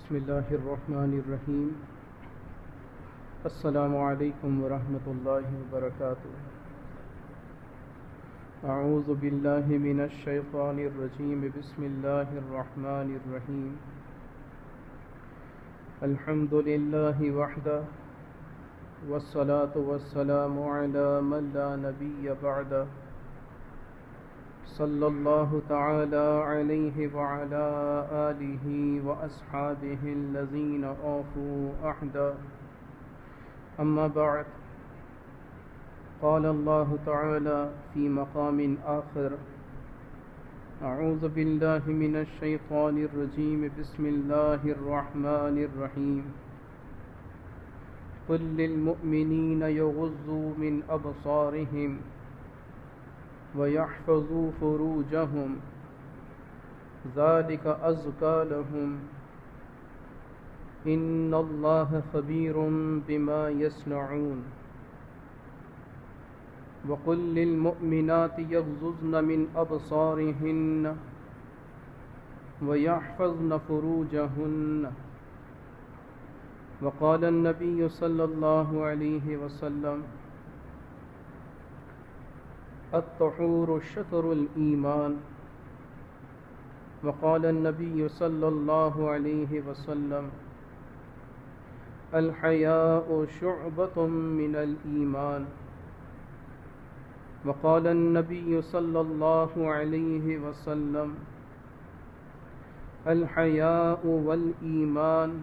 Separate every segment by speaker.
Speaker 1: بسم اللہ الرحمن الرحیم السلام علیکم ورحمۃ اللہ وبرکاتہ اعوذ باللہ من الشیطان الرجیم بسم اللہ الرحمن الرحیم الحمد للہ وحدہ والصلاة والسلام علی من لا نبی بعدہ صلی اللہ تعالی علیہ وعلی آلہ واصحابہ الذین اوفوا عہدہ اما بعد قال اللہ تعالی فی مقام آخر اعوذ باللہ من الشیطان الرجیم بسم اللہ الرحمن الرحیم قل للمؤمنین یغضوا من ابصارہم وَيَحْفَظُوا فُرُوجَهُمْ ذَلِكَ أَزْكَى لَهُمْ إِنَّ اللَّهَ خَبِيرٌ بِمَا يَصْنَعُونَ وَقُلْ لِلْمُؤْمِنَاتِ يَغْضُضْنَ مِنْ أَبْصَارِهِنَّ وَيَحْفَظْنَ فُرُوجَهُنَّ وَقَالَ النَّبِيُّ صَلَّى اللَّهُ عَلَيْهِ وَسَلَّمَ الطہور شطر الایمان وقال النبی صلی اللہ علیہ وسلم الحیاء شعبۃ من الایمان وقال النبی صلی اللہ علیہ وسلم الحیاء والایمان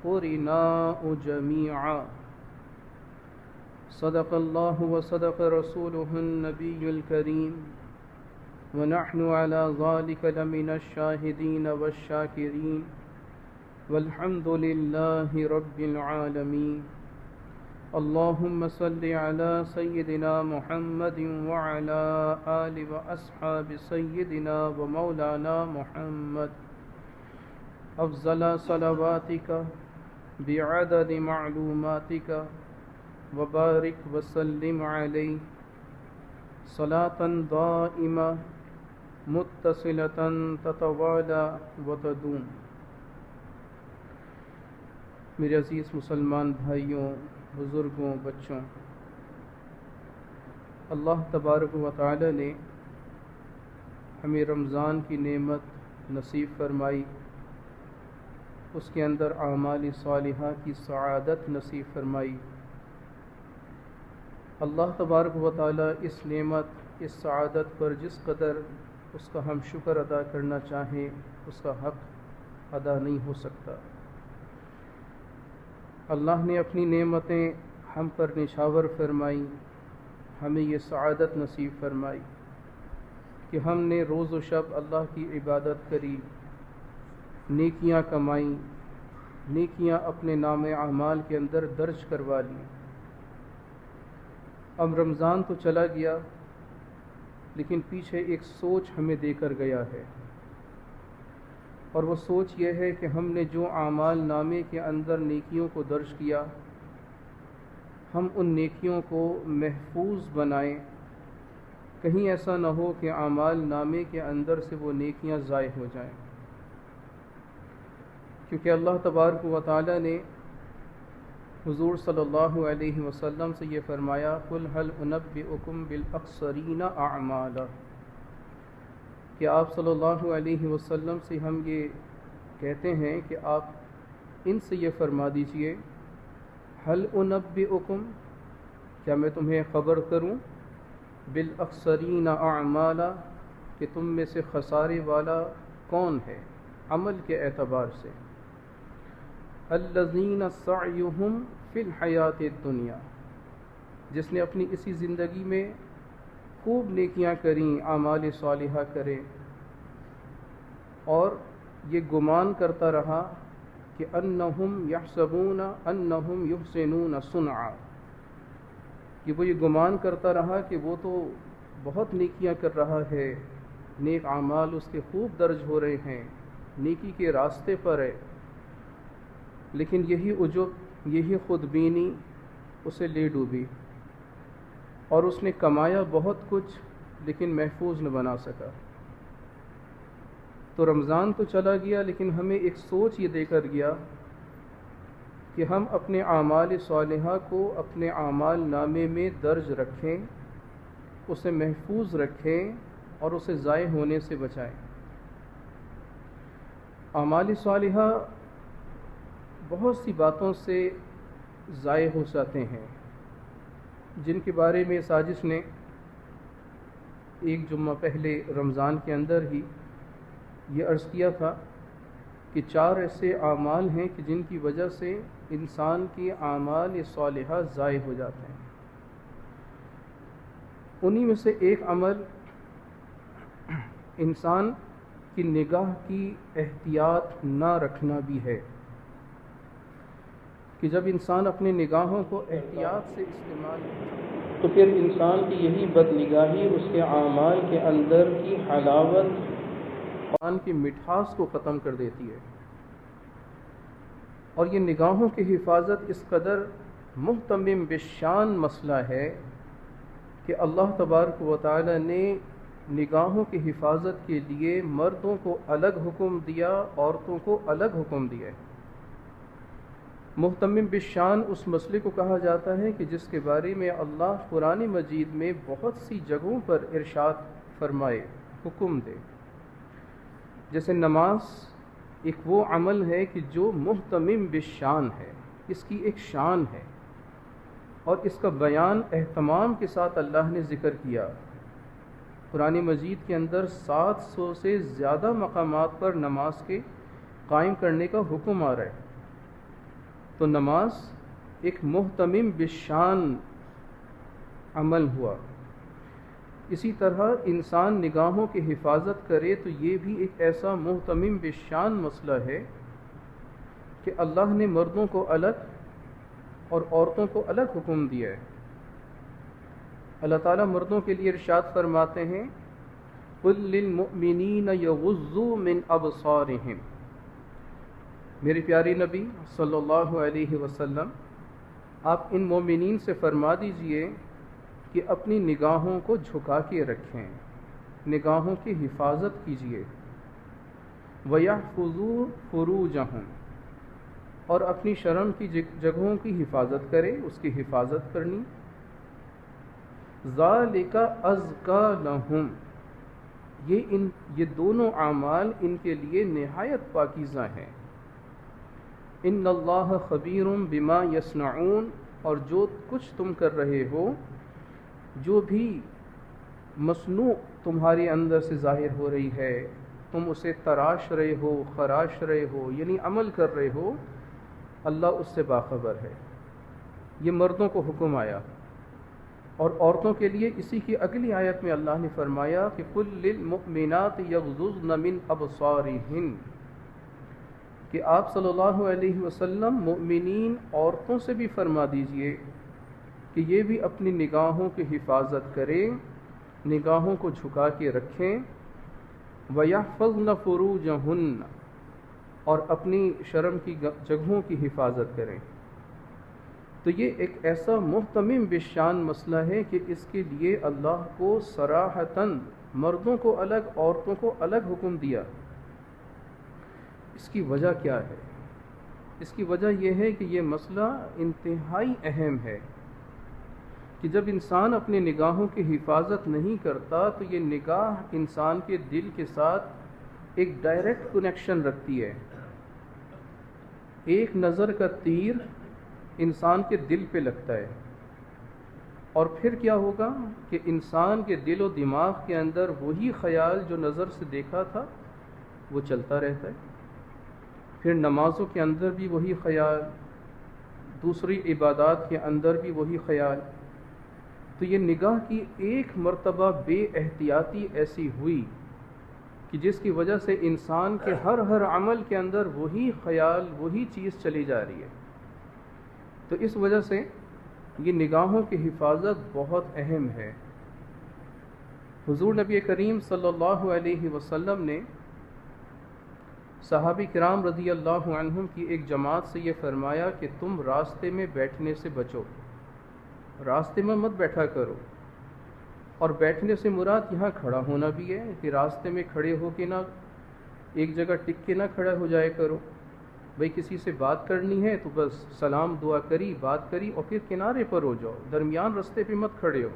Speaker 1: قرناء جمیعا صدق اللہ وصدق رسولہ النبی الکریم ونحن على ذلك لمن الشاہدین والشاکرین والحمد للہ رب العالمین اللہم صل علی سیدنا محمد وعلى آل واصحاب سیدنا ومولانا محمد افضل صلواتک بعدد معلوماتک وبارک وسلم علیہ صلاۃ دائمہ متصلۃ تتوالى وتدوم۔ میرے عزیز مسلمان بھائیوں، بزرگوں، بچوں، اللہ تبارک و تعالی نے ہمیں رمضان کی نعمت نصیب فرمائی، اس کے اندر اعمال صالحہ کی سعادت نصیب فرمائی۔ اللہ تبارک و تعالی اس نعمت، اس سعادت پر جس قدر اس کا ہم شکر ادا کرنا چاہیں اس کا حق ادا نہیں ہو سکتا۔ اللہ نے اپنی نعمتیں ہم پر نشاور فرمائی، ہمیں یہ سعادت نصیب فرمائی کہ ہم نے روز و شب اللہ کی عبادت کری، نیکیاں کمائیں، نیکیاں اپنے نام اعمال کے اندر درج کروا لیں۔ اب رمضان تو چلا گیا، لیکن پیچھے ایک سوچ ہمیں دے کر گیا ہے، اور وہ سوچ یہ ہے کہ ہم نے جو اعمال نامے کے اندر نیکیوں کو درج کیا، ہم ان نیکیوں کو محفوظ بنائیں، کہیں ایسا نہ ہو کہ اعمال نامے کے اندر سے وہ نیکیاں ضائع ہو جائیں، کیونکہ اللہ تبارک و تعالی نے حضور صلی اللہ علیہ وسلم سے یہ فرمایا قُلْ هَلْ أُنَبِّئُكُمْ بِالْأَخْسَرِينَ أَعْمَالًا، کہ آپ صلی اللہ علیہ وسلم سے ہم یہ کہتے ہیں کہ آپ ان سے یہ فرما دیجئے هَلْ أُنَبِّئُكُمْ، کیا میں تمہیں خبر کروں بِالْأَخْسَرِينَ أَعْمَالًا، کہ تم میں سے خسارے والا کون ہے عمل کے اعتبار سے، الذین سعیہم فی الحیات الدنیا، جس نے اپنی اسی زندگی میں خوب نیکیاں کریں، اعمال صالحہ کرے، اور یہ گمان کرتا رہا کہ انہم یحسبون انہم یحسنون صنعا، کہ وہ یہ گمان کرتا رہا کہ وہ تو بہت نیکیاں کر رہا ہے، نیک اعمال اس کے خوب درج ہو رہے ہیں، نیکی کے راستے پر ہے، لیکن یہی عجب، یہی خود بینی اسے لے ڈوبی، اور اس نے کمایا بہت کچھ لیکن محفوظ نہ بنا سکا۔ تو رمضان تو چلا گیا، لیکن ہمیں ایک سوچ یہ دے کر گیا کہ ہم اپنے اعمال صالحہ کو اپنے اعمال نامے میں درج رکھیں، اسے محفوظ رکھیں اور اسے ضائع ہونے سے بچائیں۔ اعمال صالحہ بہت سی باتوں سے ضائع ہو جاتے ہیں، جن کے بارے میں ساجش نے ایک جمعہ پہلے رمضان کے اندر ہی یہ عرض کیا تھا کہ 4 ایسے اعمال ہیں کہ جن کی وجہ سے انسان کی اعمال صالحہ ضائع ہو جاتے ہیں۔ انہی میں سے ایک عمل انسان کی نگاہ کی احتیاط نہ رکھنا بھی ہے، کہ جب انسان اپنے نگاہوں کو احتیاط سے استعمال تو پھر انسان کی یہی بد نگاہی اس کے اعمال کے اندر کی حلاوت قرآن کی مٹھاس کو ختم کر دیتی ہے۔ اور یہ نگاہوں کی حفاظت اس قدر محتمم بالشان مسئلہ ہے کہ اللہ تبارک و تعالی نے نگاہوں کی حفاظت کے لیے مردوں کو الگ حکم دیا، عورتوں کو الگ حکم دیا ہے۔ محتمم بالشان اس مسئلے کو کہا جاتا ہے کہ جس کے بارے میں اللہ قرآن مجید میں بہت سی جگہوں پر ارشاد فرمائے، حکم دے۔ جیسے نماز ایک وہ عمل ہے کہ جو محتمم بالشان ہے، اس کی ایک شان ہے، اور اس کا بیان اہتمام کے ساتھ اللہ نے ذکر کیا۔ قرآن مجید کے اندر 700 سے زیادہ مقامات پر نماز کے قائم کرنے کا حکم آ رہا ہے۔ تو نماز ایک محتمم بالشان عمل ہوا۔ اسی طرح انسان نگاہوں کی حفاظت کرے تو یہ بھی ایک ایسا محتمم بالشان مسئلہ ہے کہ اللہ نے مردوں کو الگ اور عورتوں کو الگ حکم دیا ہے۔ اللہ تعالیٰ مردوں کے لیے ارشاد فرماتے ہیں قُل لِّلْمُؤْمِنِينَ يَغُضُّوا مِنْ أَبْصَارِهِمْ، میرے پیارے نبی صلی اللہ علیہ وسلم، آپ ان مومنین سے فرما دیجئے کہ اپنی نگاہوں کو جھکا کے رکھیں، نگاہوں کی حفاظت کیجئے۔ وَيَحْفَظُوا فُرُوجَهُمْ، اور اپنی شرم کی جگہوں کی حفاظت کرے، اس کی حفاظت کرنی۔ ذَلِكَ أَزْكَىٰ لَهُمْ، یہ دونوں اعمال ان کے لیے نہایت پاکیزہ ہیں۔ ان اللہ خبیر بما یصنعون، اور جو کچھ تم کر رہے ہو، جو بھی مصنوع تمہارے اندر سے ظاہر ہو رہی ہے، تم اسے تراش رہے ہو، خراش رہے ہو، یعنی عمل کر رہے ہو، اللہ اس سے باخبر ہے۔ یہ مردوں کو حکم آیا، اور عورتوں کے لیے اسی کی اگلی آیت میں اللہ نے فرمایا کہ قُل لِّلْمُؤْمِنَاتِ يَغْضُضْنَ مِنْ أَبْصَارِهِنَّ، کہ آپ صلی اللہ علیہ وسلم مؤمنین عورتوں سے بھی فرما دیجئے کہ یہ بھی اپنی نگاہوں کی حفاظت کریں، نگاہوں کو جھکا کے رکھیں۔ وَيَحْفَظْنَ فُرُوجَهُنَّ، اور اپنی شرم کی جگہوں کی حفاظت کریں۔ تو یہ ایک ایسا محتمم بالشان مسئلہ ہے کہ اس کے لیے اللہ کو صراحتاً مردوں کو الگ، عورتوں کو الگ حکم دیا۔ اس کی وجہ کیا ہے؟ اس کی وجہ یہ ہے کہ یہ مسئلہ انتہائی اہم ہے کہ جب انسان اپنے نگاہوں کی حفاظت نہیں کرتا تو یہ نگاہ انسان کے دل کے ساتھ ایک ڈائریکٹ کنیکشن رکھتی ہے۔ ایک نظر کا تیر انسان کے دل پہ لگتا ہے، اور پھر کیا ہوگا کہ انسان کے دل و دماغ کے اندر وہی خیال جو نظر سے دیکھا تھا وہ چلتا رہتا ہے۔ پھر نمازوں کے اندر بھی وہی خیال، دوسری عبادات کے اندر بھی وہی خیال۔ تو یہ نگاہ کی ایک مرتبہ بے احتیاطی ایسی ہوئی کہ جس کی وجہ سے انسان کے ہر عمل کے اندر وہی خیال، وہی چیز چلی جا رہی ہے۔ تو اس وجہ سے یہ نگاہوں کی حفاظت بہت اہم ہے۔ حضور نبی کریم صلی اللہ علیہ وسلم نے صحابہ کرام رضی اللہ عنہم کی ایک جماعت سے یہ فرمایا کہ تم راستے میں بیٹھنے سے بچو، راستے میں مت بیٹھا کرو۔ اور بیٹھنے سے مراد یہاں کھڑا ہونا بھی ہے کہ راستے میں کھڑے ہو کے نہ ایک جگہ ٹک کے نہ کھڑا ہو جائے کرو. بھئی کسی سے بات کرنی ہے تو بس سلام دعا کری، بات کری اور پھر کنارے پر ہو جاؤ، درمیان رستے پہ مت کھڑے ہو.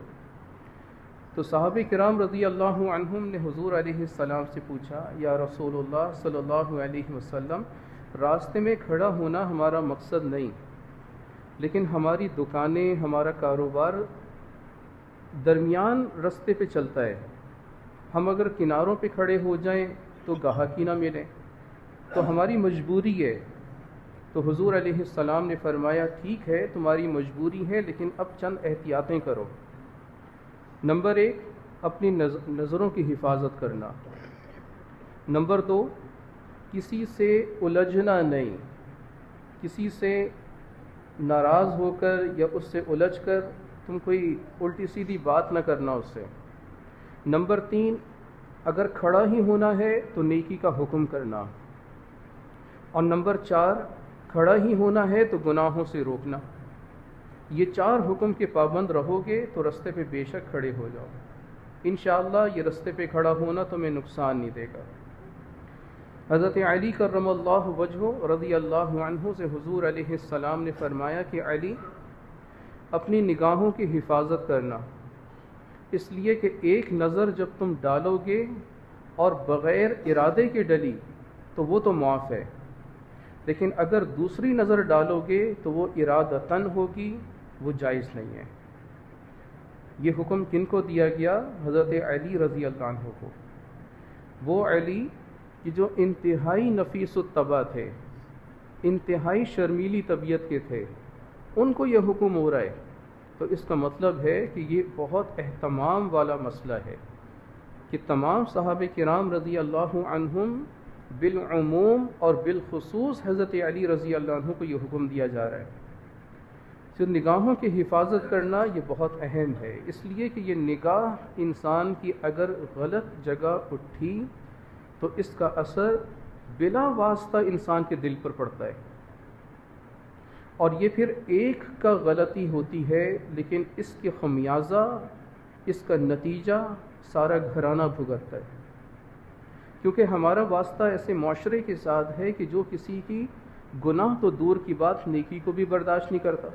Speaker 1: تو صحابہ کرام رضی اللہ عنہم نے حضور علیہ السلام سے پوچھا، یا رسول اللہ صلی اللہ علیہ وسلم، راستے میں کھڑا ہونا ہمارا مقصد نہیں، لیکن ہماری دکانیں، ہمارا کاروبار درمیان رستے پہ چلتا ہے، ہم اگر کناروں پہ کھڑے ہو جائیں تو گاہکی نہ ملے، تو ہماری مجبوری ہے. تو حضور علیہ السلام نے فرمایا، ٹھیک ہے تمہاری مجبوری ہے، لیکن اب چند احتیاطیں کرو. نمبر 1، اپنی نظروں کی حفاظت کرنا. نمبر 2، کسی سے الجھنا نہیں، کسی سے ناراض ہو کر یا اس سے الجھ کر تم کوئی الٹی سیدھی بات نہ کرنا اس سے. نمبر 3، اگر کھڑا ہی ہونا ہے تو نیکی کا حکم کرنا. اور نمبر 4، کھڑا ہی ہونا ہے تو گناہوں سے روکنا. یہ 4 حکم کے پابند رہو گے تو رستے پہ بے شک کھڑے ہو جاؤ. انشاءاللہ یہ رستے پہ کھڑا ہونا تمہیں نقصان نہیں دے گا. حضرت علی کرم اللہ وجہہ رضی اللہ عنہ سے حضور علیہ السلام نے فرمایا کہ علی، اپنی نگاہوں کی حفاظت کرنا، اس لیے کہ ایک نظر جب تم ڈالو گے اور بغیر ارادے کے ڈلی تو وہ تو معاف ہے، لیکن اگر دوسری نظر ڈالو گے تو وہ ارادتاً ہوگی، وہ جائز نہیں ہے. یہ حکم کن کو دیا گیا؟ حضرت علی رضی اللہ عنہ کو. وہ علی کہ جو انتہائی نفیس الطبع تھے، انتہائی شرمیلی طبیعت کے تھے، ان کو یہ حکم ہو رہا ہے. تو اس کا مطلب ہے کہ یہ بہت اہتمام والا مسئلہ ہے کہ تمام صحابہ کرام رضی اللہ عنہم بالعموم اور بالخصوص حضرت علی رضی اللہ عنہ کو یہ حکم دیا جا رہا ہے. تو نگاہوں کی حفاظت کرنا یہ بہت اہم ہے، اس لیے کہ یہ نگاہ انسان کی اگر غلط جگہ اٹھی تو اس کا اثر بلا واسطہ انسان کے دل پر پڑتا ہے، اور یہ پھر ایک کا غلطی ہوتی ہے لیکن اس کے خمیازہ، اس کا نتیجہ سارا گھرانہ بھگتتا ہے. کیونکہ ہمارا واسطہ ایسے معاشرے کے ساتھ ہے کہ جو کسی کی گناہ تو دور کی بات، نیکی کو بھی برداشت نہیں کرتا،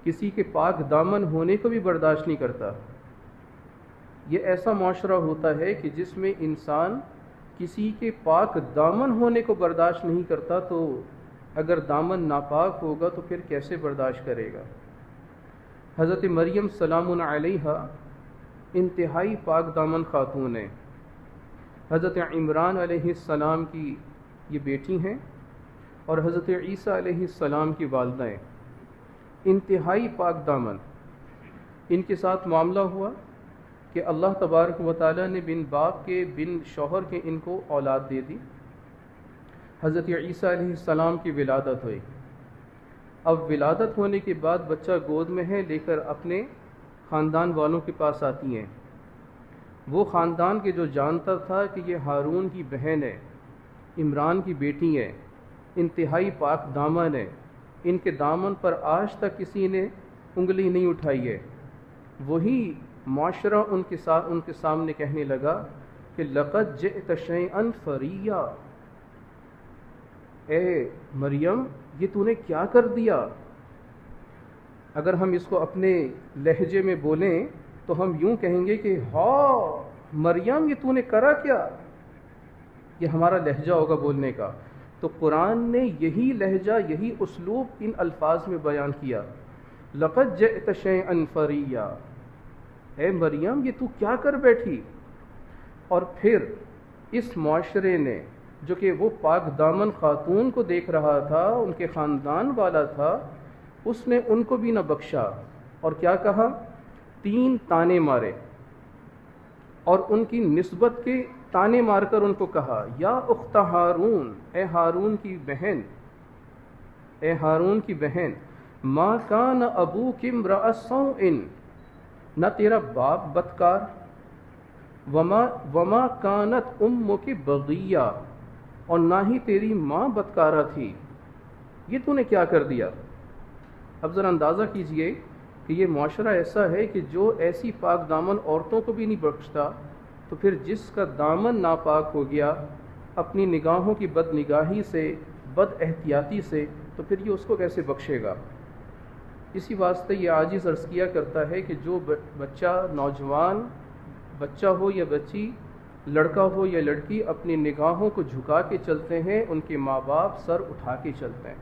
Speaker 1: کسی کے پاک دامن ہونے کو بھی برداشت نہیں کرتا. یہ ایسا معاشرہ ہوتا ہے کہ جس میں انسان کسی کے پاک دامن ہونے کو برداشت نہیں کرتا، تو اگر دامن ناپاک ہوگا تو پھر کیسے برداشت کرے گا؟ حضرت مریم سلام علیہا انتہائی پاک دامن خاتون ہیں. حضرت عمران علیہ السلام کی یہ بیٹی ہیں اور حضرت عیسیٰ علیہ السلام کی والدہ ہیں، انتہائی پاک دامن. ان کے ساتھ معاملہ ہوا کہ اللہ تبارک و تعالیٰ نے بن باپ کے بن شوہر کے ان کو اولاد دے دی. حضرت عیسیٰ علیہ السلام کی ولادت ہوئی. اب ولادت ہونے کے بعد بچہ گود میں ہے، لے کر اپنے خاندان والوں کے پاس آتی ہیں. وہ خاندان کے جو جانتا تھا کہ یہ ہارون کی بہن ہے، عمران کی بیٹی ہے، انتہائی پاک دامن ہے، ان کے دامن پر آج تک کسی نے انگلی نہیں اٹھائی ہے، وہی معاشرہ ان کے سامنے کہنے لگا کہ لقد جئت شیئا فریا، اے مریم یہ تو نے کیا کر دیا. اگر ہم اس کو اپنے لہجے میں بولیں تو ہم یوں کہیں گے کہ ہاں مریم یہ تو نے کرا کیا، یہ ہمارا لہجہ ہوگا بولنے کا. تو قرآن نے یہی لہجہ، یہی اسلوب ان الفاظ میں بیان کیا، لقد جئت شیئا فریا، اے مریم یہ تو کیا کر بیٹھی. اور پھر اس معاشرے نے جو کہ وہ پاک دامن خاتون کو دیکھ رہا تھا، ان کے خاندان والا تھا، اس نے ان کو بھی نہ بخشا اور کیا کہا، 3 تانے مارے اور ان کی نسبت کے تانے مار کر ان کو کہا، یا اخت ہارون، اے ہارون کی بہن، اے ہارون کی بہن، ما کان ابوک امرأ سوء، نہ تیرا باپ بدکار، وما کانت امک بغیہ، اور نہ ہی تیری ماں بدکارہ تھی، یہ تو نے کیا کر دیا. اب ذرا اندازہ کیجئے کہ یہ معاشرہ ایسا ہے کہ جو ایسی پاک دامن عورتوں کو بھی نہیں بخشتا، تو پھر جس کا دامن ناپاک ہو گیا اپنی نگاہوں کی بد نگاہی سے، بد احتیاطی سے، تو پھر یہ اس کو کیسے بخشے گا؟ اسی واسطے یہ عاجز عرض کیا کرتا ہے کہ جو بچہ، نوجوان بچہ ہو یا بچی، لڑکا ہو یا لڑکی، اپنی نگاہوں کو جھکا کے چلتے ہیں، ان کے ماں باپ سر اٹھا کے چلتے ہیں،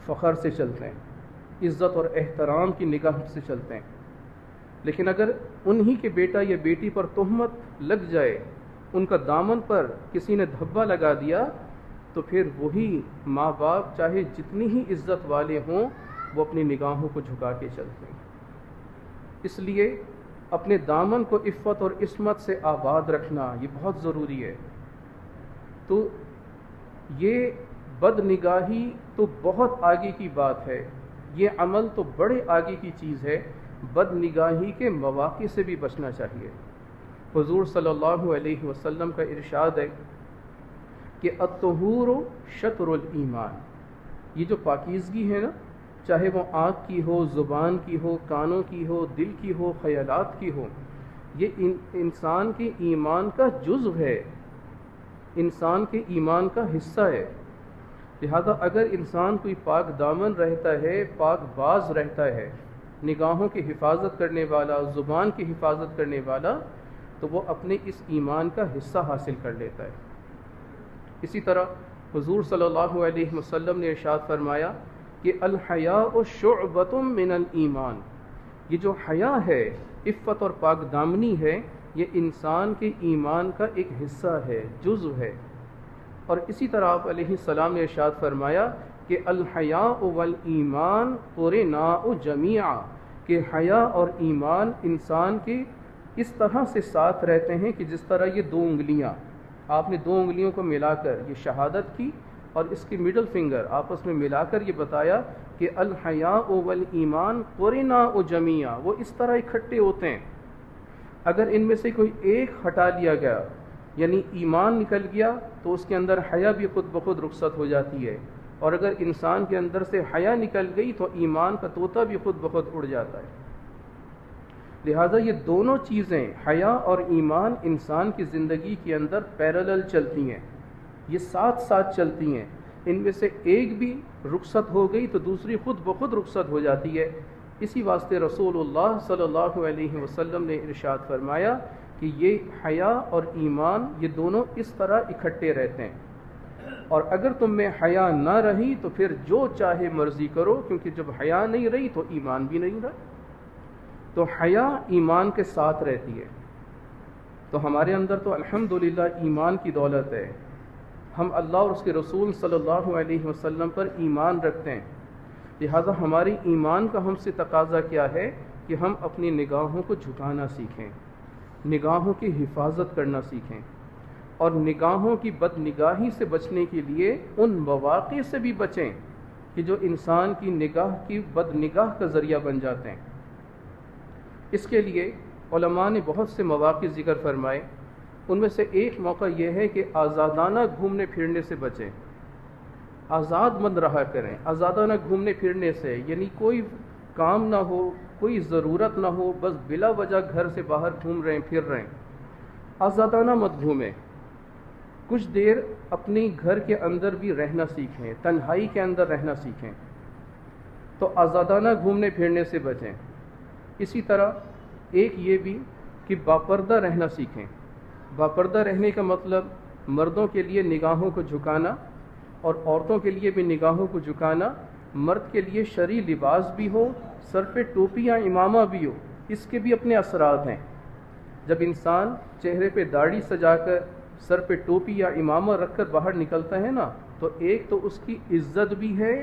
Speaker 1: فخر سے چلتے ہیں، عزت اور احترام کی نگاہ سے چلتے ہیں۔ لیکن اگر انہی کے بیٹا یا بیٹی پر تہمت لگ جائے، ان کا دامن پر کسی نے دھبا لگا دیا، تو پھر وہی ماں باپ چاہے جتنی ہی عزت والے ہوں، وہ اپنی نگاہوں کو جھکا کے چلتے ہیں۔ اس لیے اپنے دامن کو عفت اور عصمت سے آباد رکھنا یہ بہت ضروری ہے۔ تو یہ بد نگاہی تو بہت آگے کی بات ہے، یہ عمل تو بڑے آگے کی چیز ہے۔ بد نگاہی کے مواقع سے بھی بچنا چاہیے۔ حضور صلی اللہ علیہ وسلم کا ارشاد ہے کہ الطہور شطر الایمان، یہ جو پاکیزگی ہے نا، چاہے وہ آنکھ کی ہو، زبان کی ہو، کانوں کی ہو، دل کی ہو، خیالات کی ہو، یہ انسان کے ایمان کا جزو ہے، انسان کے ایمان کا حصہ ہے۔ لہذا اگر انسان کوئی پاک دامن رہتا ہے، پاک باز رہتا ہے، نگاہوں کی حفاظت کرنے والا، زبان کی حفاظت کرنے والا، تو وہ اپنے اس ایمان کا حصہ حاصل کر لیتا ہے۔ اسی طرح حضور صلی اللہ علیہ وسلم نے ارشاد فرمایا کہ الحیاء شعبۃ من الایمان، یہ جو حیا ہے، عفت اور پاک دامنی ہے، یہ انسان کے ایمان کا ایک حصہ ہے، جزو ہے۔ اور اسی طرح آپ علیہ السلام نے ارشاد فرمایا کہ الحیاء والایمان قرناء جمیعا، کہ حیا اور ایمان انسان کے اس طرح سے ساتھ رہتے ہیں کہ جس طرح یہ دو انگلیاں، آپ نے دو انگلیوں کو ملا کر یہ شہادت کی اور اس کی مڈل فنگر آپس میں ملا کر یہ بتایا کہ الحیاء والایمان قرناء جمیعا، وہ اس طرح اکٹھے ہوتے ہیں۔ اگر ان میں سے کوئی ایک ہٹا لیا گیا، یعنی ایمان نکل گیا، تو اس کے اندر حیا بھی خود بخود رخصت ہو جاتی ہے، اور اگر انسان کے اندر سے حیا نکل گئی تو ایمان کا طوطا بھی خود بخود اڑ جاتا ہے۔ لہٰذا یہ دونوں چیزیں، حیا اور ایمان، انسان کی زندگی کے اندر پیرالل چلتی ہیں، یہ ساتھ ساتھ چلتی ہیں۔ ان میں سے ایک بھی رخصت ہو گئی تو دوسری خود بخود رخصت ہو جاتی ہے۔ اسی واسطے رسول اللہ صلی اللہ علیہ وسلم نے ارشاد فرمایا کہ یہ حیا اور ایمان یہ دونوں اس طرح اکٹھے رہتے ہیں، اور اگر تم میں حیا نہ رہی تو پھر جو چاہے مرضی کرو، کیونکہ جب حیا نہیں رہی تو ایمان بھی نہیں رہا۔ تو حیا ایمان کے ساتھ رہتی ہے۔ تو ہمارے اندر تو الحمدللہ ایمان کی دولت ہے، ہم اللہ اور اس کے رسول صلی اللہ علیہ وسلم پر ایمان رکھتے ہیں، لہذا ہماری ایمان کا ہم سے تقاضا کیا ہے کہ ہم اپنی نگاہوں کو جھکانا سیکھیں، نگاہوں کی حفاظت کرنا سیکھیں، اور نگاہوں کی بد نگاہی سے بچنے کے لیے ان مواقع سے بھی بچیں کہ جو انسان کی نگاہ کی بد نگاہ کا ذریعہ بن جاتے ہیں۔ اس کے لیے علماء نے بہت سے مواقع ذکر فرمائے، ان میں سے ایک موقع یہ ہے کہ آزادانہ گھومنے پھرنے سے بچیں، آزاد مند رہا کریں۔ آزادانہ گھومنے پھرنے سے یعنی کوئی کام نہ ہو، کوئی ضرورت نہ ہو، بس بلا وجہ گھر سے باہر گھوم رہے ہیں، پھر رہے ہیں، آزادانہ مت گھومیں۔ کچھ دیر اپنی گھر کے اندر بھی رہنا سیکھیں، تنہائی کے اندر رہنا سیکھیں، تو آزادانہ گھومنے پھرنے سے بچیں۔ اسی طرح ایک یہ بھی کہ باپردہ رہنا سیکھیں۔ باپردہ رہنے کا مطلب مردوں کے لیے نگاہوں کو جھکانا اور عورتوں کے لیے بھی نگاہوں کو جھکانا، مرد کے لیے شرعی لباس بھی ہو، سر پہ ٹوپی یا امامہ بھی ہو، اس کے بھی اپنے اثرات ہیں۔ جب انسان چہرے پہ داڑھی سجا کر، سر پہ ٹوپی یا امامہ رکھ کر باہر نکلتا ہے نا، تو ایک تو اس کی عزت بھی ہے،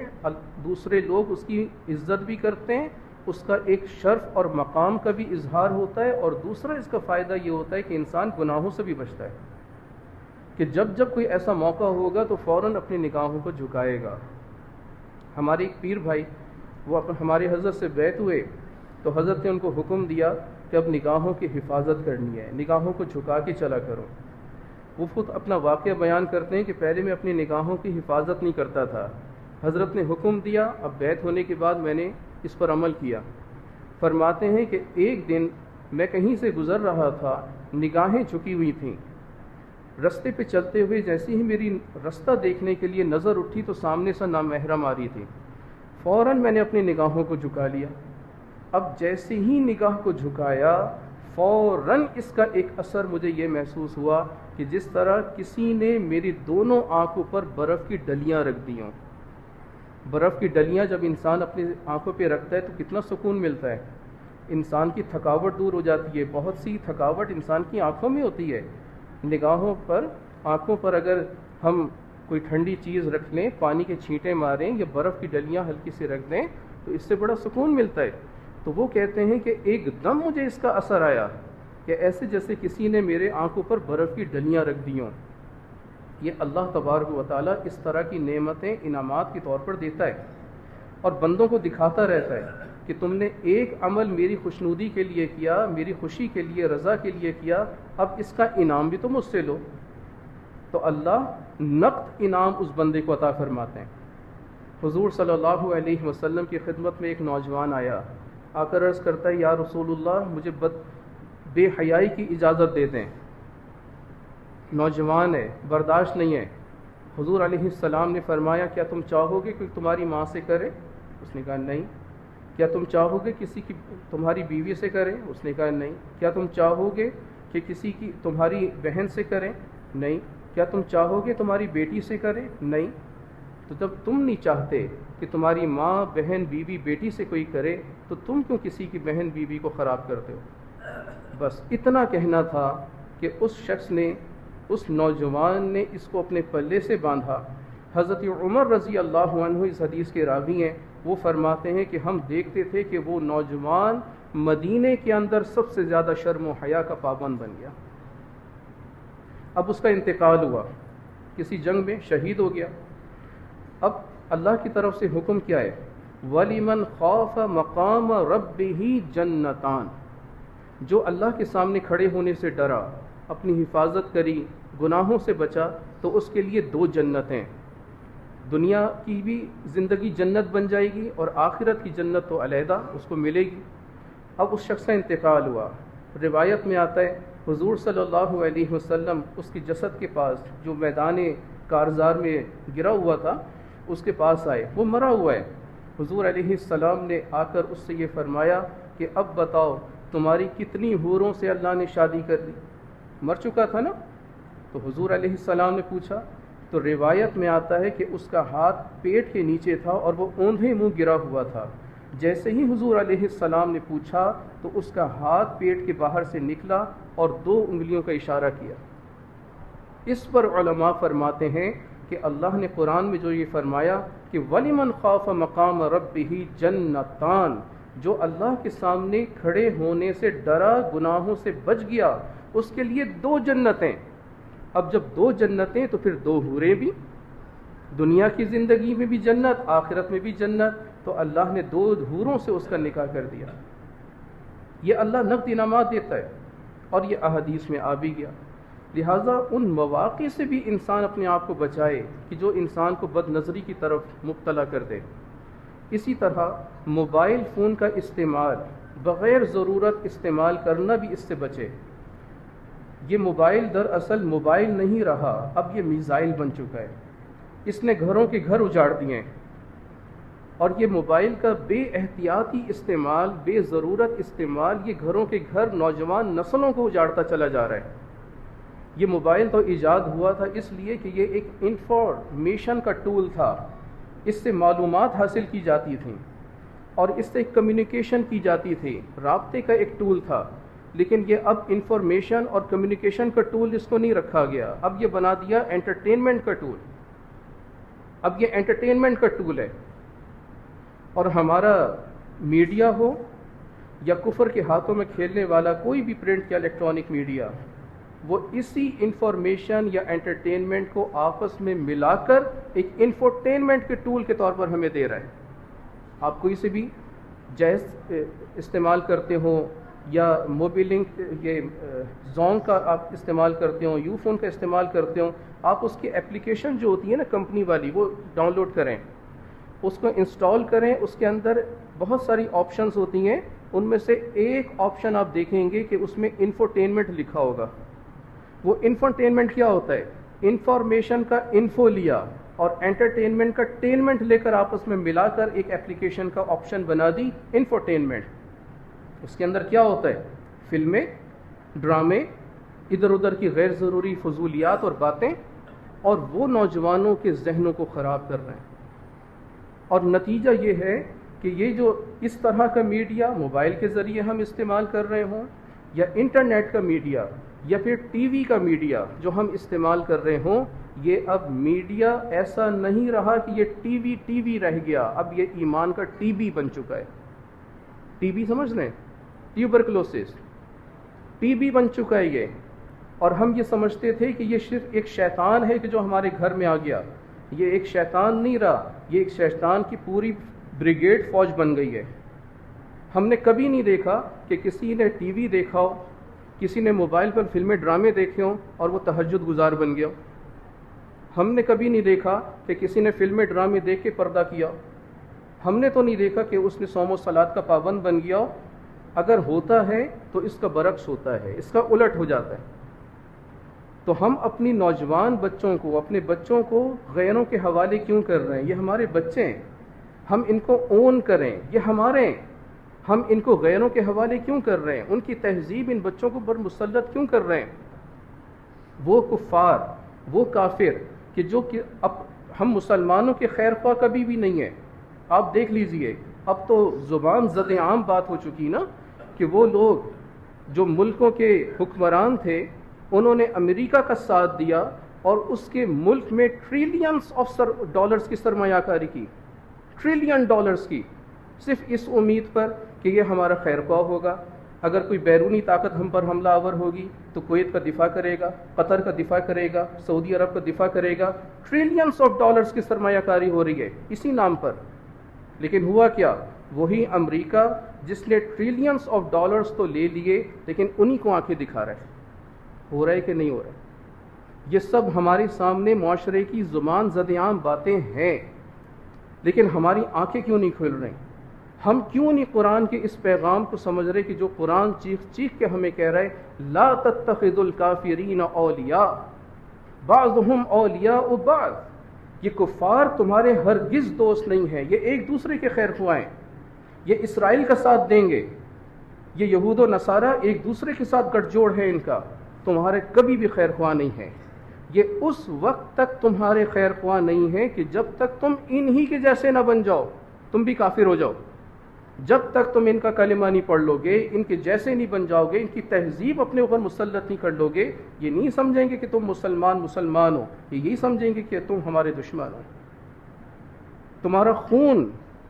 Speaker 1: دوسرے لوگ اس کی عزت بھی کرتے ہیں، اس کا ایک شرف اور مقام کا بھی اظہار ہوتا ہے، اور دوسرا اس کا فائدہ یہ ہوتا ہے کہ انسان گناہوں سے بھی بچتا ہے، کہ جب جب کوئی ایسا موقع ہوگا تو فوراً اپنی نگاہوں کو جھکائے گا۔ ہمارے ایک پیر بھائی وہ ہمارے حضرت سے بیعت ہوئے تو حضرت نے ان کو حکم دیا کہ اب نگاہوں کی حفاظت کرنی ہے، نگاہوں کو جھکا کے چلا کرو۔ وہ خود اپنا واقعہ بیان کرتے ہیں کہ پہلے میں اپنی نگاہوں کی حفاظت نہیں کرتا تھا، حضرت نے حکم دیا، اب بیعت ہونے کے بعد میں نے اس پر عمل کیا۔ فرماتے ہیں کہ ایک دن میں کہیں سے گزر رہا تھا، نگاہیں جھکی ہوئی تھیں، رستے پہ چلتے ہوئے جیسے ہی میری رستہ دیکھنے کے لیے نظر اٹھی تو سامنے سے نامحرم آ رہی تھی، فوراً میں نے اپنی نگاہوں کو جھکا لیا۔ اب جیسے ہی نگاہ کو جھکایا فوراً اس کا ایک اثر مجھے یہ محسوس ہوا کہ جس طرح کسی نے میری دونوں آنکھوں پر برف کی ڈلیاں رکھ دی ہوں۔ برف کی ڈلیاں جب انسان اپنی آنکھوں پہ رکھتا ہے تو کتنا سکون ملتا ہے، انسان کی تھکاوٹ دور ہو جاتی ہے۔ بہت سی تھکاوٹ انسان کی آنکھوں میں ہوتی ہے، نگاہوں پر، آنکھوں پر اگر ہم کوئی ٹھنڈی چیز رکھ لیں، پانی کے چھینٹے ماریں یا برف کی ڈلیاں ہلکی سے رکھ دیں تو اس سے بڑا سکون ملتا ہے۔ تو وہ کہتے ہیں کہ ایک دم مجھے اس کا اثر آیا کہ ایسے جیسے کسی نے میرے آنکھوں پر برف کی ڈلیاں رکھ دی ہوں۔ یہ اللہ تبارک و تعالیٰ اس طرح کی نعمتیں انعامات کے طور پر دیتا ہے اور بندوں کو دکھاتا رہتا ہے کہ تم نے ایک عمل میری خوشنودی کے لیے کیا، میری خوشی کے لیے، رضا کے لیے کیا، اب اس کا انعام بھی تو مجھ سے لو۔ تو اللہ نقد انعام اس بندے کو عطا فرماتے ہیں۔ حضور صلی اللہ علیہ وسلم کی خدمت میں ایک نوجوان آیا، آ کر عرض کرتا ہے یا رسول اللہ مجھے بے حیائی کی اجازت دے دیں۔ نوجوان ہے، برداشت نہیں ہے۔ حضور علیہ السلام نے فرمایا کیا تم چاہو گے کہ تمہاری ماں سے کرے؟ اس نے کہا نہیں۔ کیا تم چاہو گے کسی کی تمہاری بیوی سے کرے؟ اس نے کہا نہیں۔ کیا تم چاہو گے کہ کسی کی تمہاری بہن سے کرے؟ نہیں۔ کیا تم چاہو گے تمہاری بیٹی سے کرے؟ نہیں۔ تو جب تم نہیں چاہتے کہ تمہاری ماں، بہن، بیوی، بیٹی سے کوئی کرے تو تم کیوں کسی کی بہن بیوی کو خراب کرتے ہو؟ بس اتنا کہنا تھا کہ اس شخص نے، اس نوجوان نے اس کو اپنے پلے سے باندھا۔ حضرت عمر رضی اللہ عنہ اس حدیث کے راوی ہیں، وہ فرماتے ہیں کہ ہم دیکھتے تھے کہ وہ نوجوان مدینے کے اندر سب سے زیادہ شرم و حیا کا پابند بن گیا۔ اب اس کا انتقال ہوا، کسی جنگ میں شہید ہو گیا۔ اب اللہ کی طرف سے حکم کیا ہے؟ وَلِمَنْ خَافَ مَقَامَ رَبِّهِ جَنَّتَانِ، جو اللہ کے سامنے کھڑے ہونے سے ڈرا، اپنی حفاظت کری، گناہوں سے بچا، تو اس کے لیے 2 جنتیں، دنیا کی بھی زندگی جنت بن جائے گی اور آخرت کی جنت تو علیحدہ اس کو ملے گی۔ اب اس شخص کا انتقال ہوا، روایت میں آتا ہے حضور صلی اللہ علیہ وسلم اس کی جسد کے پاس جو میدان کارزار میں گرا ہوا تھا اس کے پاس آئے، وہ مرا ہوا ہے۔ حضور علیہ السلام نے آ کر اس سے یہ فرمایا کہ اب بتاؤ تمہاری کتنی حوروں سے اللہ نے شادی کر لی؟ مر چکا تھا نا؟ تو حضور علیہ السلام نے پوچھا، تو روایت میں آتا ہے کہ اس کا ہاتھ پیٹ کے نیچے تھا اور وہ اوندھے منہ گرا ہوا تھا۔ جیسے ہی حضور علیہ السلام نے پوچھا تو اس کا ہاتھ پیٹ کے باہر سے نکلا اور 2 انگلیوں کا اشارہ کیا۔ اس پر علماء فرماتے ہیں کہ اللہ نے قرآن میں جو یہ فرمایا کہ وَلِمَنْ خَافَ مَقَامَ رَبِّهِ جَنَّتَانِ، جو اللہ کے سامنے کھڑے ہونے سے ڈرا، گناہوں سے بچ گیا، اس کے لیے 2 جنتیں۔ اب جب 2 جنتیں تو پھر 2 حوریں بھی، دنیا کی زندگی میں بھی جنت، آخرت میں بھی جنت، تو اللہ نے 2 حوروں سے اس کا نکاح کر دیا۔ یہ اللہ نقد انعامات دیتا ہے اور یہ احادیث میں آ بھی گیا۔ لہٰذا ان مواقع سے بھی انسان اپنے آپ کو بچائے کہ جو انسان کو بد نظری کی طرف مبتلا کر دے۔ اسی طرح موبائل فون کا استعمال، بغیر ضرورت استعمال کرنا بھی اس سے بچے۔ یہ موبائل دراصل موبائل نہیں رہا، اب یہ میزائل بن چکا ہے، اس نے گھروں کے گھر اجاڑ دیے ہیں، اور یہ موبائل کا بے احتیاطی استعمال، بے ضرورت استعمال، یہ گھروں کے گھر نوجوان نسلوں کو اجاڑتا چلا جا رہا ہے۔ یہ موبائل تو ایجاد ہوا تھا اس لیے کہ یہ ایک انفارمیشن کا ٹول تھا، اس سے معلومات حاصل کی جاتی تھیں اور اس سے کمیونیکیشن کی جاتی تھی، رابطے کا ایک ٹول تھا۔ لیکن یہ اب انفارمیشن اور کمیونیکیشن کا ٹول اس کو نہیں رکھا گیا، اب یہ بنا دیا انٹرٹینمنٹ کا ٹول۔ اب یہ انٹرٹینمنٹ کا ٹول ہے، اور ہمارا میڈیا ہو یا کفر کے ہاتھوں میں کھیلنے والا کوئی بھی پرنٹ یا الیکٹرانک میڈیا، وہ اسی انفارمیشن یا انٹرٹینمنٹ کو آپس میں ملا کر ایک انفورٹینمنٹ کے ٹول کے طور پر ہمیں دے رہا ہے۔ آپ کوئی سے بھی جیز استعمال کرتے ہوں یا موبی لنک، یہ زون کا آپ استعمال کرتے ہوں، یو فون کا استعمال کرتے ہوں، آپ اس کی اپلیکیشن جو ہوتی ہے نا کمپنی والی، وہ ڈاؤن لوڈ کریں، اس کو انسٹال کریں، اس کے اندر بہت ساری آپشنز ہوتی ہیں ان میں سے ایک آپشن آپ دیکھیں گے کہ اس میں انفوٹینمنٹ لکھا ہوگا. وہ انفوٹینمنٹ کیا ہوتا ہے؟ انفارمیشن کا انفو لیا اور انٹرٹینمنٹ کا ٹینمنٹ لے کر آپس میں ملا کر ایک اپلیکیشن کا آپشن بنا دی انفوٹینمنٹ. اس کے اندر کیا ہوتا ہے؟ فلمیں، ڈرامے، ادھر ادھر کی غیر ضروری فضولیات اور باتیں، اور وہ نوجوانوں کے ذہنوں کو خراب کر رہے ہیں. اور نتیجہ یہ ہے کہ یہ جو اس طرح کا میڈیا موبائل کے ذریعے ہم استعمال کر رہے ہوں، یا انٹرنیٹ کا میڈیا، یا پھر ٹی وی کا میڈیا جو ہم استعمال کر رہے ہوں، یہ اب میڈیا ایسا نہیں رہا کہ یہ ٹی وی رہ گیا، اب یہ ایمان کا ٹی بی بن چکا ہے. ٹی بی سمجھ رہے ہیں؟ ٹیوبرکلوسس، ٹی بی بن چکا ہے یہ. اور ہم یہ سمجھتے تھے کہ یہ صرف ایک شیطان ہے کہ جو ہمارے گھر میں آ گیا. یہ ایک شیطان نہیں رہا، یہ ایک شیطان کی پوری بریگیڈ فوج بن گئی ہے. ہم نے کبھی نہیں دیکھا کہ کسی نے ٹی وی دیکھا ہو، کسی نے موبائل پر فلمیں ڈرامے دیکھے ہوں اور وہ تہجد گزار بن گیا. ہم نے کبھی نہیں دیکھا کہ کسی نے فلمیں ڈرامے دیکھ کے پردہ کیا. ہم نے تو نہیں دیکھا کہ اس نے صوم و صلات کا پابند بن گیا ہو. اگر ہوتا ہے تو اس کا برعکس ہوتا ہے، اس کا الٹ ہو جاتا ہے. تو ہم اپنی نوجوان بچوں کو، اپنے بچوں کو غیروں کے حوالے کیوں کر رہے ہیں؟ یہ ہمارے بچے ہیں، ہم ان کو اون کریں، یہ ہمارے ہیں. ہم ان کو غیروں کے حوالے کیوں کر رہے ہیں؟ ان کی تہذیب ان بچوں کو پر مسلط کیوں کر رہے ہیں؟ وہ کفار، وہ کافر کہ جو کہ اب ہم مسلمانوں کے خیر خواہ کبھی بھی نہیں ہیں. آپ دیکھ لیجئے، اب تو زبان زد عام بات ہو چکی نا کہ وہ لوگ جو ملکوں کے حکمران تھے انہوں نے امریکہ کا ساتھ دیا اور اس کے ملک میں ٹریلینز آف ڈالرز کی سرمایہ کاری کی، ٹریلین ڈالرز کی، صرف اس امید پر کہ یہ ہمارا خیر خواہ ہوگا. اگر کوئی بیرونی طاقت ہم پر حملہ آور ہوگی تو کویت کا دفاع کرے گا، قطر کا دفاع کرے گا، سعودی عرب کا دفاع کرے گا. ٹریلینز آف ڈالرز کی سرمایہ کاری ہو رہی ہے اسی نام پر. لیکن ہوا کیا؟ وہی امریکہ جس نے ٹریلینز آف ڈالرز تو لے لیے لیکن انہی کو آنکھیں دکھا رہا ہے. ہو رہا ہے کہ نہیں ہو رہا ہے؟ یہ سب ہمارے سامنے معاشرے کی زبان زد عام باتیں ہیں، لیکن ہماری آنکھیں کیوں نہیں کھل رہی؟ ہم کیوں نہیں قرآن کے اس پیغام کو سمجھ رہے کہ جو قرآن چیخ چیخ کے ہمیں کہہ رہا ہے لا تتخذوا الکافرین اولیاء بعضهم اولیاء بعض. یہ کفار تمہارے ہرگز دوست نہیں ہیں، یہ ایک دوسرے کے خیر خواہ ہیں. یہ اسرائیل کا ساتھ دیں گے، یہ یہود و نصارہ ایک دوسرے کے ساتھ گٹھ جوڑ ہے ان کا، تمہارے کبھی بھی خیر خواہ نہیں ہیں. یہ اس وقت تک تمہارے خیر خواہ نہیں ہیں کہ جب تک تم انہی کے جیسے نہ بن جاؤ، تم بھی کافر ہو جاؤ. جب تک تم ان کا کلمہ نہیں پڑھ لو گے، ان کے جیسے نہیں بن جاؤ گے، ان کی تہذیب اپنے اوپر مسلط نہیں کر لو گے، یہ نہیں سمجھیں گے کہ تم مسلمان ہو، یہی سمجھیں گے کہ تم ہمارے دشمن ہو. تمہارا خون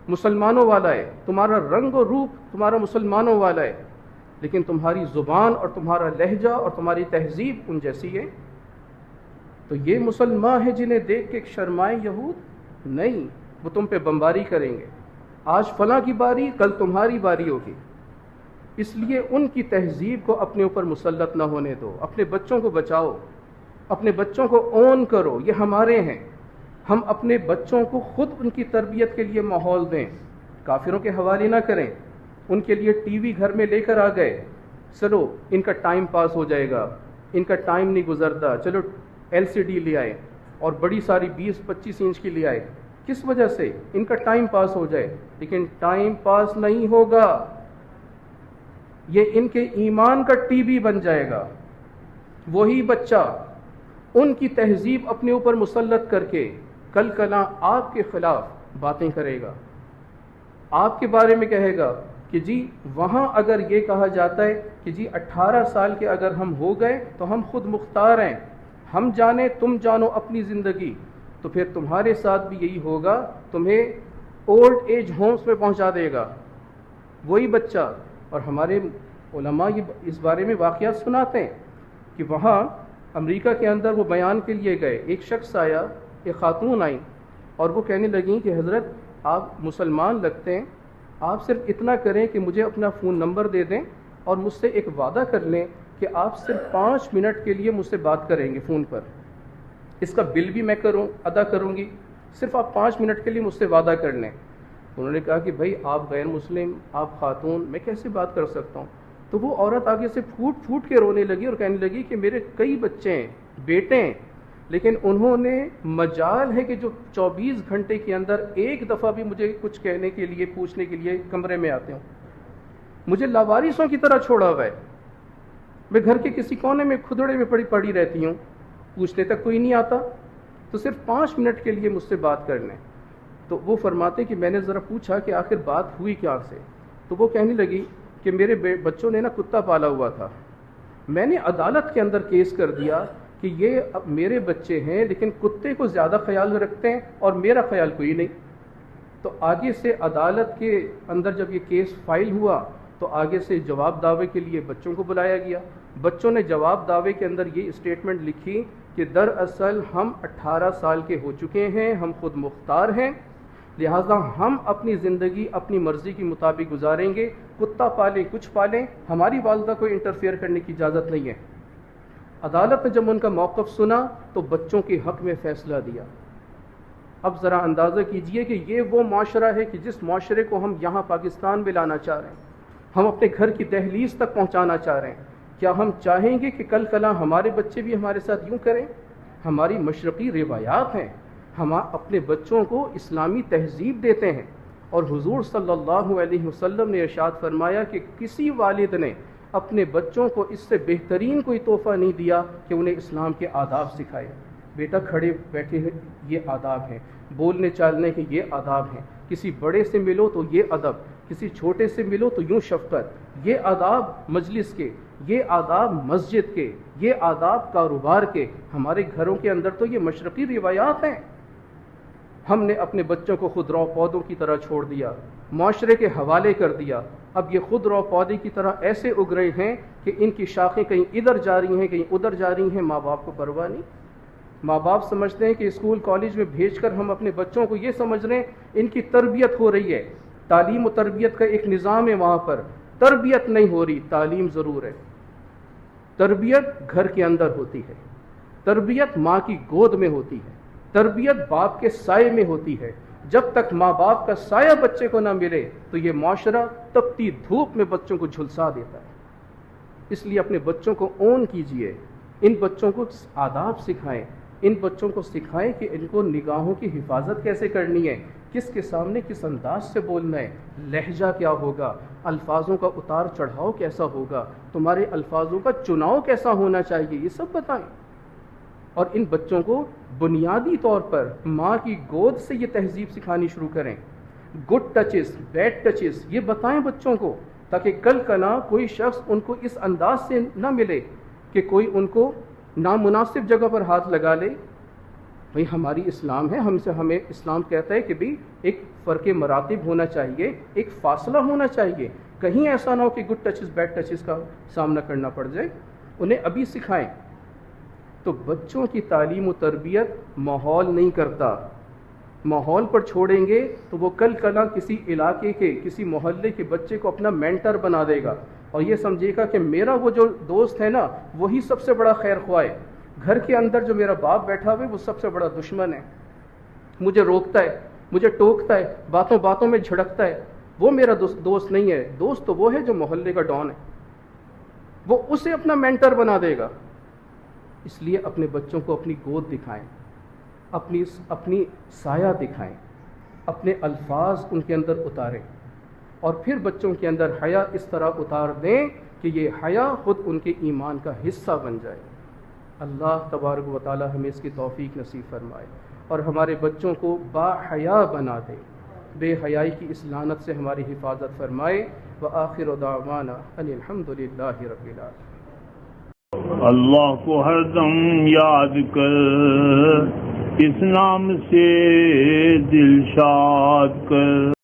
Speaker 1: مسلمانوں والا ہے، تمہارا رنگ و روپ تمہارا مسلمانوں والا ہے، لیکن تمہاری زبان اور تمہارا لہجہ اور تمہاری تہذیب ان جیسی ہے. تو یہ مسلمان ہیں جنہیں دیکھ کے شرمائیں یہود؟ نہیں، وہ تم پہ بمباری کریں گے. آج فلاں کی باری، کل تمہاری باری ہوگی. اس لیے ان کی تہذیب کو اپنے اوپر مسلط نہ ہونے دو. اپنے بچوں کو بچاؤ، اپنے بچوں کو اون کرو، یہ ہمارے ہیں. ہم اپنے بچوں کو خود ان کی تربیت کے لیے ماحول دیں، کافروں کے حوالے نہ کریں. ان کے لیے ٹی وی گھر میں لے کر آ گئے، چلو ان کا ٹائم پاس ہو جائے گا، ان کا ٹائم نہیں گزرتا، چلو ایل سی ڈی لے آئے اور بڑی ساری 20-25 انچ کی لے آئے. کس وجہ سے؟ ان کا ٹائم پاس ہو جائے. لیکن ٹائم پاس نہیں ہوگا، یہ ان کے ایمان کا ٹی بی بن جائے گا. وہی بچہ ان کی تہذیب اپنے اوپر مسلط کر کے کل کلاں آپ کے خلاف باتیں کرے گا، آپ کے بارے میں کہے گا کہ جی وہاں اگر یہ کہا جاتا ہے کہ جی 18 سال کے اگر ہم ہو گئے تو ہم خود مختار ہیں، ہم جانے تم جانو اپنی زندگی، تو پھر تمہارے ساتھ بھی یہی ہوگا، تمہیں اولڈ ایج ہومز میں پہنچا دے گا وہی بچہ. اور ہمارے علماء یہ اس بارے میں واقعات سناتے ہیں کہ وہاں امریکہ کے اندر وہ بیان کے لیے گئے، ایک شخص آیا، ایک خاتون آئی اور وہ کہنے لگیں کہ حضرت آپ مسلمان لگتے ہیں، آپ صرف اتنا کریں کہ مجھے اپنا فون نمبر دے دیں اور مجھ سے ایک وعدہ کر لیں کہ آپ صرف 5 منٹ کے لیے مجھ سے بات کریں گے فون پر، اس کا بل بھی میں ادا کروں گی، صرف آپ 5 منٹ کے لیے مجھ سے وعدہ کر لیں. انہوں نے کہا کہ بھائی آپ غیر مسلم، آپ خاتون، میں کیسے بات کر سکتا ہوں؟ تو وہ عورت آگے سے پھوٹ پھوٹ کے رونے لگی اور کہنے لگی کہ میرے کئی بچے ہیں، بیٹے ہیں، لیکن انہوں نے مجال ہے کہ جو 24 گھنٹے کے اندر ایک دفعہ بھی مجھے کچھ کہنے کے لیے، پوچھنے کے لیے کمرے میں آتے ہوں، مجھے لاوارثوں کی طرح چھوڑا ہوا ہے، میں گھر کے کسی کونے میں کھدڑے میں پڑی رہتی ہوں، پوچھنے تک کوئی نہیں آتا، تو صرف 5 منٹ کے لیے مجھ سے بات کر لیں۔ تو وہ فرماتے کہ میں نے ذرا پوچھا کہ آخر بات ہوئی کیا سے، تو وہ کہنے لگی کہ میرے بچوں نے نا کتا پالا ہوا تھا، میں نے عدالت کے اندر کیس کر دیا کہ یہ اب میرے بچے ہیں لیکن کتے کو زیادہ خیال رکھتے ہیں اور میرا خیال کوئی نہیں۔ تو آگے سے عدالت کے اندر جب یہ کیس فائل ہوا تو آگے سے جواب دعوے کے لیے بچوں کو بلایا گیا۔ بچوں نے جواب دعوے کے اندر یہ اسٹیٹمنٹ لکھی کہ دراصل ہم 18 سال کے ہو چکے ہیں، ہم خود مختار ہیں، لہٰذا ہم اپنی زندگی اپنی مرضی کے مطابق گزاریں گے، کتا پالیں کچھ پالیں، ہماری والدہ کو انٹرفیئر کرنے کی اجازت نہیں ہے۔ عدالت نے جب ان کا موقف سنا تو بچوں کے حق میں فیصلہ دیا۔ اب ذرا اندازہ کیجئے کہ یہ وہ معاشرہ ہے کہ جس معاشرے کو ہم یہاں پاکستان میں لانا چاہ رہے ہیں، ہم اپنے گھر کی دہلیز تک پہنچانا چاہ رہے ہیں۔ کیا ہم چاہیں گے کہ کل کلا ہمارے بچے بھی ہمارے ساتھ یوں کریں؟ ہماری مشرقی روایات ہیں، ہم اپنے بچوں کو اسلامی تہذیب دیتے ہیں، اور حضور صلی اللہ علیہ وسلم نے ارشاد فرمایا کہ کسی والد نے اپنے بچوں کو اس سے بہترین کوئی تحفہ نہیں دیا کہ انہیں اسلام کے آداب سکھائے۔ بیٹا کھڑے بیٹھے یہ آداب ہیں، بولنے چالنے کے یہ آداب ہیں، کسی بڑے سے ملو تو یہ ادب، کسی چھوٹے سے ملو تو یوں شفقت، یہ آداب مجلس کے، یہ آداب مسجد کے، یہ آداب کاروبار کے۔ ہمارے گھروں کے اندر تو یہ مشرقی روایات ہیں، ہم نے اپنے بچوں کو خود رو پودوں کی طرح چھوڑ دیا، معاشرے کے حوالے کر دیا۔ اب یہ خود رو پودے کی طرح ایسے اگ رہے ہیں کہ ان کی شاخیں کہیں ادھر جا رہی ہیں کہیں ادھر جا رہی ہیں، ماں باپ کو پرواہ نہیں۔ ماں باپ سمجھتے ہیں کہ اسکول کالج میں بھیج کر ہم اپنے بچوں کو یہ سمجھ رہے ہیں ان کی تربیت ہو رہی ہے، تعلیم و تربیت کا ایک نظام ہے، وہاں پر تربیت نہیں ہو رہی، تعلیم ضرور ہے۔ تربیت گھر کے اندر ہوتی ہے، تربیت ماں کی گود میں ہوتی ہے، تربیت باپ کے سائے میں ہوتی ہے۔ جب تک ماں باپ کا سایہ بچے کو نہ ملے تو یہ معاشرہ تپتی دھوپ میں بچوں کو جھلسا دیتا ہے۔ اس لیے اپنے بچوں کو اون کیجئے، ان بچوں کو آداب سکھائیں، ان بچوں کو سکھائیں کہ ان کو نگاہوں کی حفاظت کیسے کرنی ہے، کس کے سامنے کس انداز سے بولنا ہے، لہجہ کیا ہوگا، الفاظوں کا اتار چڑھاؤ کیسا ہوگا، تمہارے الفاظوں کا چناؤ کیسا ہونا چاہیے، یہ سب بتائیں۔ اور ان بچوں کو بنیادی طور پر ماں کی گود سے یہ تہذیب سکھانی شروع کریں، گڈ ٹچز، بیڈ ٹچز، یہ بتائیں بچوں کو، تاکہ کل کنا کوئی شخص ان کو اس انداز سے نہ ملے کہ کوئی ان کو نامناسب جگہ پر ہاتھ لگا لے۔ بھئی ہماری اسلام ہے، ہمیں اسلام کہتا ہے کہ بھی ایک فرق مراتب ہونا چاہیے، ایک فاصلہ ہونا چاہیے، کہیں ایسا نہ ہو کہ گڈ ٹچز بیڈ ٹچز کا سامنا کرنا پڑ جائے۔ انہیں ابھی سکھائیں۔ تو بچوں کی تعلیم و تربیت ماحول نہیں کرتا، ماحول پر چھوڑیں گے تو وہ کل کلا کسی علاقے کے کسی محلے کے بچے کو اپنا مینٹر بنا دے گا اور یہ سمجھے گا کہ میرا وہ جو دوست ہے نا وہی سب سے بڑا خیر خواہ ہے، گھر کے اندر جو میرا باپ بیٹھا ہوا ہے وہ سب سے بڑا دشمن ہے، مجھے روکتا ہے، مجھے ٹوکتا ہے، باتوں باتوں میں جھڑکتا ہے، وہ میرا دوست نہیں ہے۔ دوست تو وہ ہے جو محلے کا ڈان ہے، وہ اسے اپنا مینٹر بنا دے گا۔ اس لیے اپنے بچوں کو اپنی گود دکھائیں، اپنی سایہ دکھائیں، اپنے الفاظ ان کے اندر اتاریں، اور پھر بچوں کے اندر حیا اس طرح اتار دیں کہ یہ حیا خود ان کے ایمان کا حصہ بن جائے۔ اللہ تبارک و تعالی ہمیں اس کی توفیق نصیب فرمائے اور ہمارے بچوں کو با حیا بنا دے، بے حیائی کی اس لعنت سے ہماری حفاظت فرمائے۔ وآخر دعوانا ان الحمد للہ رب العالمین۔
Speaker 2: اللہ کو ہر دم یاد کر، اس نام سے دل شاد کر۔